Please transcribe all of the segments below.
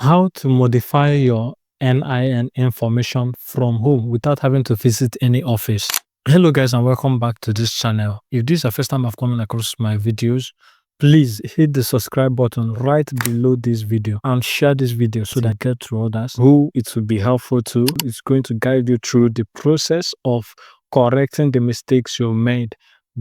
How to modify your NIN information from home without having to visit any office. Hello guys, and welcome back to this channel. If this is the first time I've come across my videos, please hit the subscribe button right below this video and share this video so that I get to others who it will be helpful to. It's going to guide you through the process of correcting the mistakes you made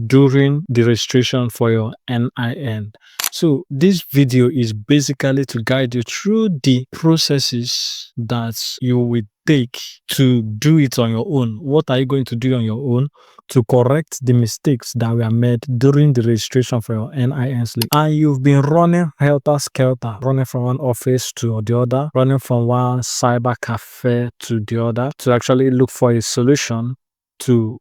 during the registration for your NIN. So this video is basically to guide you through the processes that you will take to do it on your own. What are you going to do on your own to correct the mistakes that were made during the registration for your NIN slip? And you've been running helter-skelter, running from one office to the other, running from one cyber cafe to the other to actually look for a solution to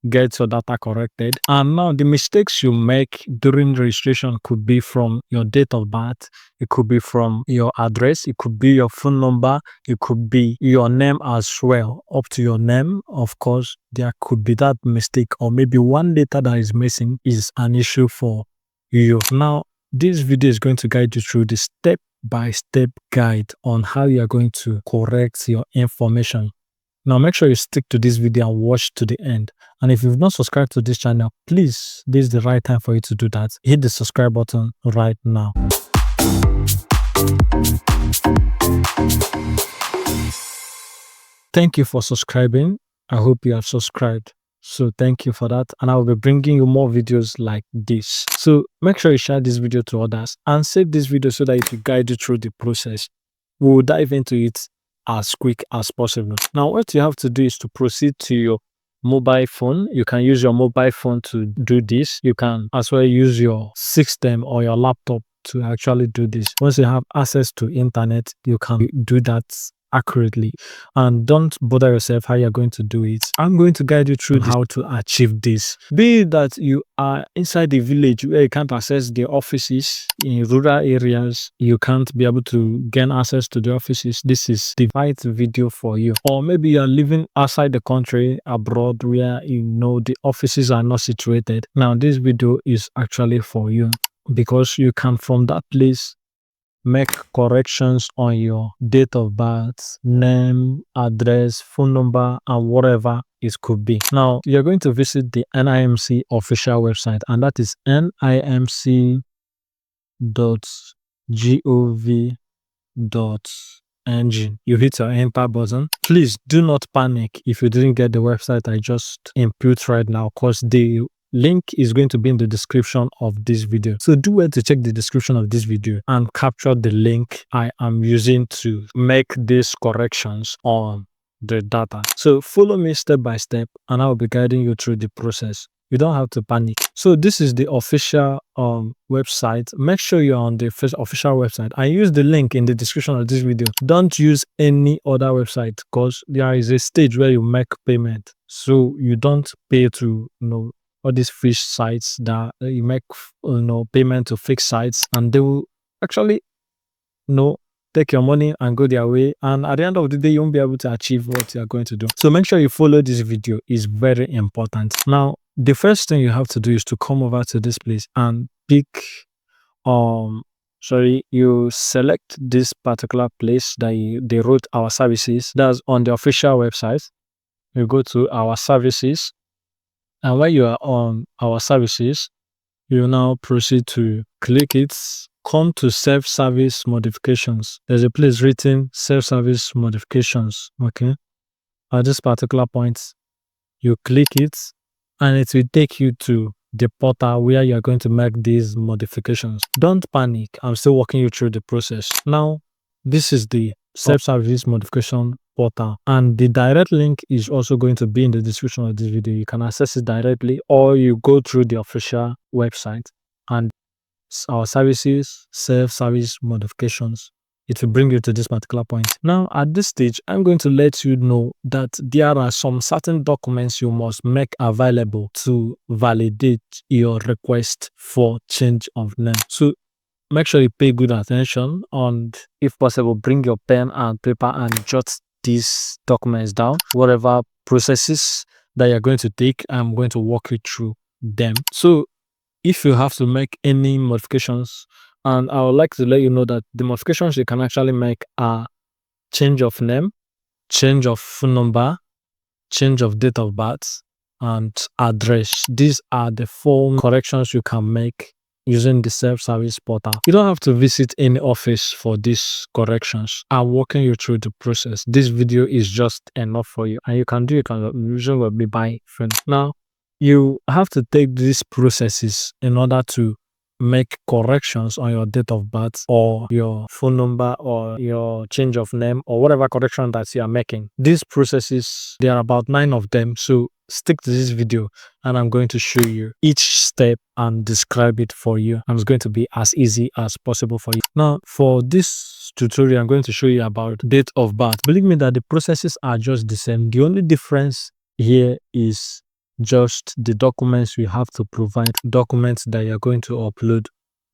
get your data corrected. And now the mistakes you make during registration could be from your date of birth, it could be from your address, it could be your phone number, it could be your name as well. Up to your name, of course, there could be that mistake, or maybe one letter that is missing is an issue for you. Now this video is going to guide you through the step-by-step guide on how you are going to correct your information. Now make sure you stick to this video and watch to the end. And if you've not subscribed to this channel, please, this is the right time for you to do that. Hit the subscribe button right now. Thank you for subscribing. I hope you have subscribed. So thank you for that. And I will be bringing you more videos like this. So make sure you share this video to others and save this video so that it will guide you through the process. We will dive into it as quick as possible. Now what you have to do is to proceed to your mobile phone. You can use your mobile phone to do this. You can as well use your system or your laptop to actually do this. Once you have access to internet, you can do that accurately, and don't bother yourself how you're going to do it. I'm going to guide you through how to achieve this. Be it that you are inside the village where you can't access the offices, in rural areas you can't be able to gain access to the offices, this is the right video for you. Or maybe you are living outside the country, abroad, where you know the offices are not situated. Now this video is actually for you, because you can from that place make corrections on your date of birth, name, address, phone number, and whatever it could be. Now you're going to visit the NIMC official website, and that is nimc.gov.ng. You hit your enter button. Please do not panic if you didn't get the website I just input right now, because the link is going to be in the description of this video. So do well to check the description of this video and capture the link I am using to make these corrections on the data. So follow me step by step and I will be guiding you through the process. You don't have to panic. So this is the official website. Make sure you're on the first official website. I use the link in the description of this video. Don't use any other website, because there is a stage where you make payment. So you don't pay to all these fish sites that you make payment to fake sites, and they will actually take your money and go their way, and at the end of the day you won't be able to achieve what you are going to do. So make sure you follow this video. Is very important. Now the first thing you have to do is to come over to this place and pick you select this particular place that they wrote our services. That's on the official website. You go to our services, and while you are on our services, you now proceed to click it. Come to self-service modifications. There's a place written self-service modifications. Okay. At this particular point, you click it and it will take you to the portal where you're going to make these modifications. Don't panic. I'm still walking you through the process. Now, this is the self-service modification portal, and the direct link is also going to be in the description of this video. You can access it directly, or you go through the official website and our services, self-service modifications. It will bring you to this particular point. Now at this stage, I'm going to let you know that there are some certain documents you must make available to validate your request for change of name. So make sure you pay good attention, and if possible, bring your pen and paper and jot these documents down. Whatever processes that you're going to take, I'm going to walk you through them. So if you have to make any modifications And I would like to let you know that the modifications you can actually make are change of name, change of phone number, change of date of birth, and address. These are the 4 corrections you can make using the self-service portal. You don't have to visit any office for these corrections. I'm walking you through the process. This video is just enough for you, and you can do it. Usually will be by friend. Now, you have to take these processes in order to make corrections on your date of birth or your phone number or your change of name or whatever correction that you are making. These processes, there are about 9 of them. So stick to this video and I'm going to show you each step and describe it for you. And it's going to be as easy as possible for you. Now, for this tutorial, I'm going to show you about date of birth. Believe me that the processes are just the same. The only difference here is just the documents you have to provide, documents that you're going to upload.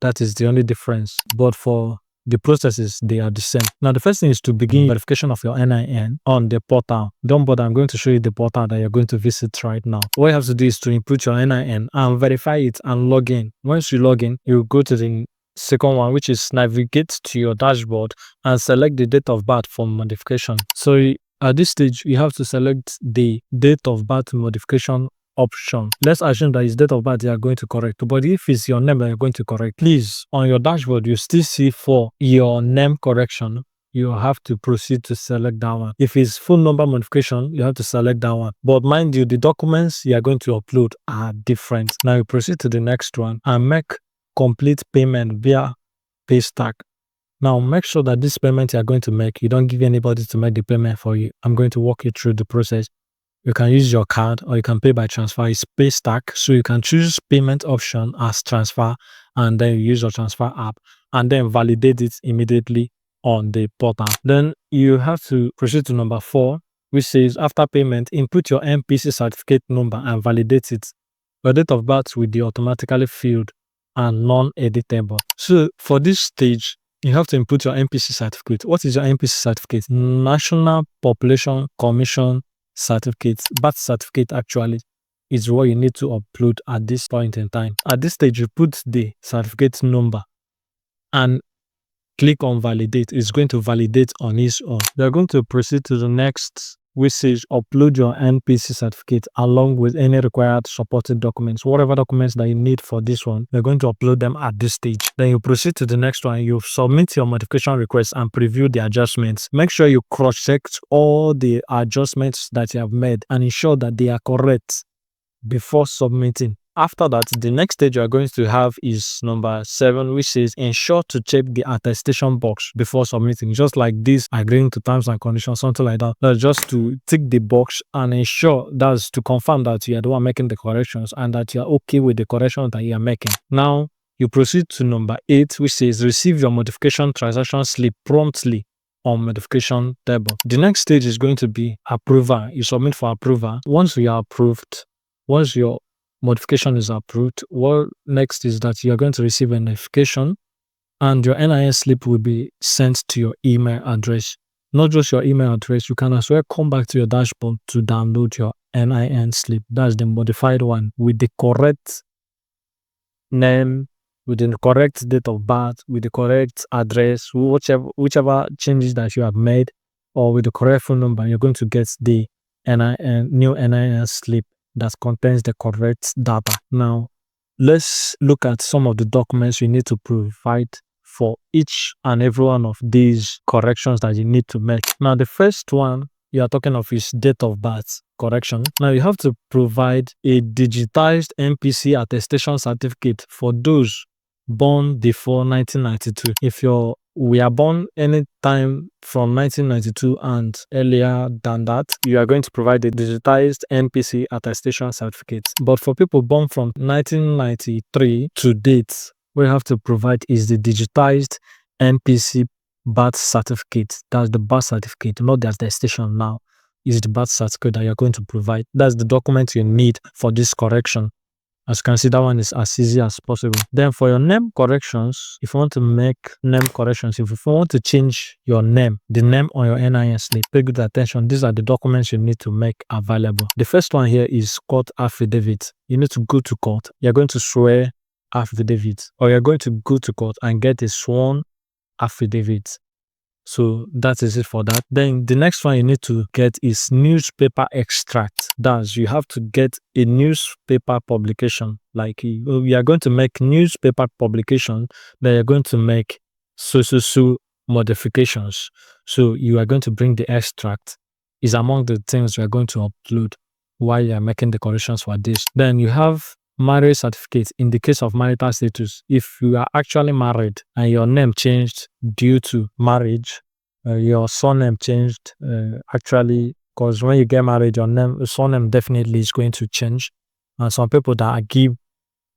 That is the only difference. But for the processes, they are the same. Now, the first thing is to begin verification of your NIN on the portal. Don't bother, I'm going to show you the portal that you're going to visit right now. What you have to do is to input your NIN and verify it and log in. Once you log in, you go to the second one, which is navigate to your dashboard and select the date of birth for modification. So at this stage, you have to select the date of birth modification option. Let's assume that it's date of birth you are going to correct. But if it's your name that you're going to correct, please, on your dashboard, you still see for your name correction, you have to proceed to select that one. If it's phone number modification, you have to select that one. But mind you, the documents you are going to upload are different. Now you proceed to the next one and make complete payment via Paystack. Now, make sure that this payment you are going to make, you don't give anybody to make the payment for you. I'm going to walk you through the process. You can use your card or you can pay by transfer. It's Paystack. So you can choose payment option as transfer and then you use your transfer app and then validate it immediately on the portal. Then you have to proceed to number 4, which says after payment, input your NPC certificate number and validate it. Your date of birth will be automatically filled and non-editable. So for this stage, you have to input your NPC certificate. What is your NPC certificate? National Population Commission certificate. Birth certificate actually is what you need to upload at this point in time. At this stage, you put the certificate number and click on validate. It's going to validate on its own. You're going to proceed to the next, which is upload your NPC certificate along with any required supported documents. Whatever documents that you need for this one, you're going to upload them at this stage. Then you proceed to the next one. You submit your modification request and preview the adjustments. Make sure you cross-check all the adjustments that you have made and ensure that they are correct before submitting. After that, the next stage you are going to have is number 7, which says ensure to check the attestation box before submitting. Just like this, agreeing to terms and conditions, something like that. That's just to tick the box and ensure, that's to confirm that you are the one making the corrections and that you are okay with the corrections that you are making. Now, you proceed to number 8, which says receive your modification transaction slip promptly on modification table. The next stage is going to be approval. You submit for approval. Once you are approved, once your modification is approved, what next is that you're going to receive a notification and your NIN slip will be sent to your email address. Not just your email address, you can as well come back to your dashboard to download your NIN slip. That's the modified one with the correct name, with the correct date of birth, with the correct address, whichever changes that you have made, or with the correct phone number. You're going to get the new NIN slip that contains the correct data. Now, let's look at some of the documents you need to provide for each and every one of these corrections that you need to make. Now, the first one you are talking of is date of birth correction. Now, you have to provide a digitized NPC attestation certificate for those born before 1992. If we are born anytime from 1992 and earlier than that, you are going to provide a digitized NPC attestation certificate. But for people born from 1993 to date, what you have to provide is the digitized NPC birth certificate. That's the birth certificate, not the attestation now. Is the birth certificate that you're going to provide. That's the document you need for this correction. As you can see, that one is as easy as possible. Then for your name corrections, if you want to make name corrections, if you want to change your name, the name on your NIN slip, pay good attention. These are the documents you need to make available. The first one here is court affidavit. You need to go to court. You're going to swear affidavit, or you're going to go to court and get a sworn affidavit. So that is it for that. Then the next one you need to get is newspaper extract. That's, you have to get a newspaper publication. Like you are going to make newspaper publication, then you're going to make so modifications. So you are going to bring the extract. Is among the things you are going to upload while you are making the corrections for this. Then you have marriage certificate. In the case of marital status, if you are actually married and your name changed due to marriage, your surname changed actually, because when you get married, your surname definitely is going to change. And some people that give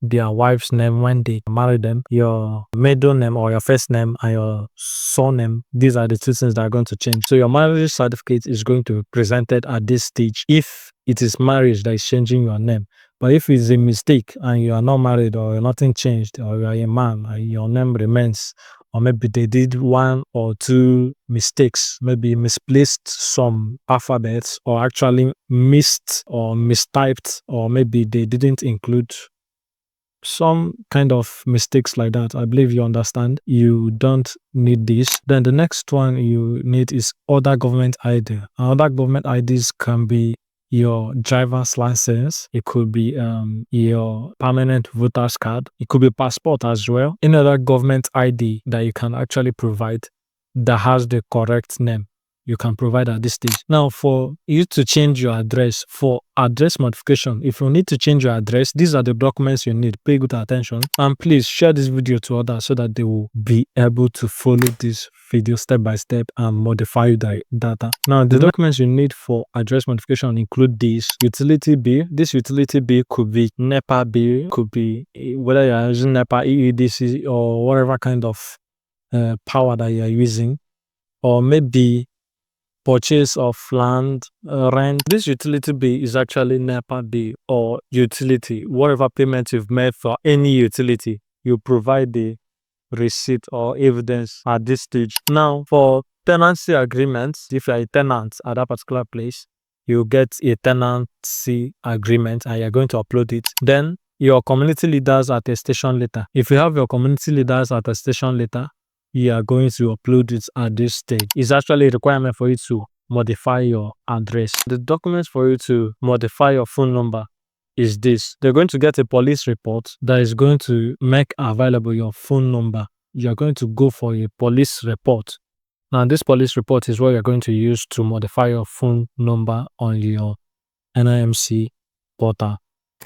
their wife's name when they marry them, your middle name or your first name and your surname, these are the two things that are going to change. So your marriage certificate is going to be presented at this stage if it is marriage that is changing your name. But if it's a mistake and you are not married or nothing changed, or you are a man and your name remains, or maybe they did one or two mistakes, maybe misplaced some alphabets, or actually missed or mistyped, or maybe they didn't include some kind of mistakes like that, I believe you understand. You don't need this. Then the next one you need is other government ID. Other government IDs can be your driver's license. It could be your permanent voter's card. It could be passport as well. Any other government ID that you can actually provide that has the correct name, you can provide at this stage. Now, for you to change your address, for address modification, if you need to change your address, these are the documents you need. Pay good attention, and please share this video to others so that they will be able to follow this video step by step and modify the data. Now, the documents you need for address modification include this utility bill. This utility bill could be NEPA bill, could be whether you are using NEPA, EEDC, or whatever kind of power that you are using, or maybe purchase of land, rent. This utility bill is actually NEPA bill or utility. Whatever payment you've made for any utility, you provide the receipt or evidence at this stage. Now, for tenancy agreements, if you are a tenant at that particular place, you get a tenancy agreement and you're going to upload it. Then your community leaders attestation letter. If you have your community leaders attestation letter, you are going to upload it at this stage. It's actually a requirement for you to modify your address. The documents for you to modify your phone number is this. They're going to get a police report that is going to make available your phone number. You're going to go for a police report. Now, this police report is what you're going to use to modify your phone number on your NIMC portal.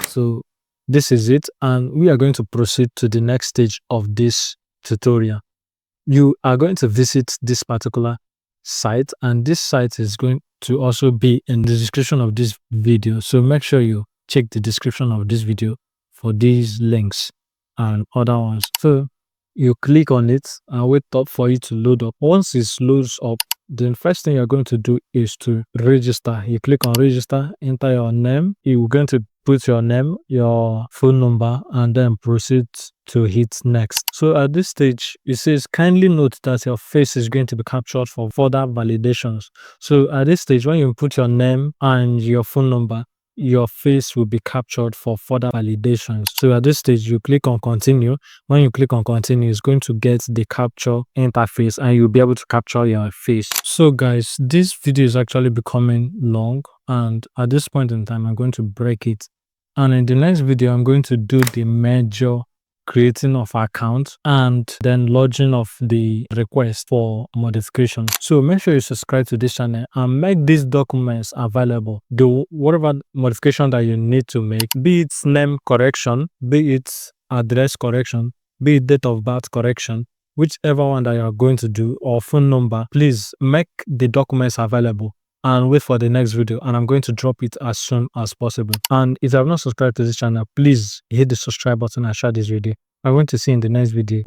So this is it, and we are going to proceed to the next stage of this tutorial. You are going to visit this particular site, and this site is going to also be in the description of this video. So make sure you check the description of this video for these links and other ones. So you click on it and wait up for it to load up. Once it loads up, the first thing you're going to do is to register. You click on register, enter your name. You're going to put your name, your phone number, and then proceed to hit next. So at this stage, it says kindly note that your face is going to be captured for further validations. So at this stage, when you put your name and your phone number, your face will be captured for further validations. So at this stage, you click on continue. When you click on continue, it's going to get the capture interface and you'll be able to capture your face. So guys, this video is actually becoming long, and at this point in time, I'm going to break it. And in the next video, I'm going to do the major creating of account and then lodging of the request for modification. So make sure you subscribe to this channel and make these documents available. Do whatever modification that you need to make, be it name correction, be it address correction, be it date of birth correction, whichever one that you are going to do, or phone number, please make the documents available and wait for the next video, and I'm going to drop it as soon as possible. And if you have not subscribed to this channel, please hit the subscribe button and share this video. I'm going to see you in the next video.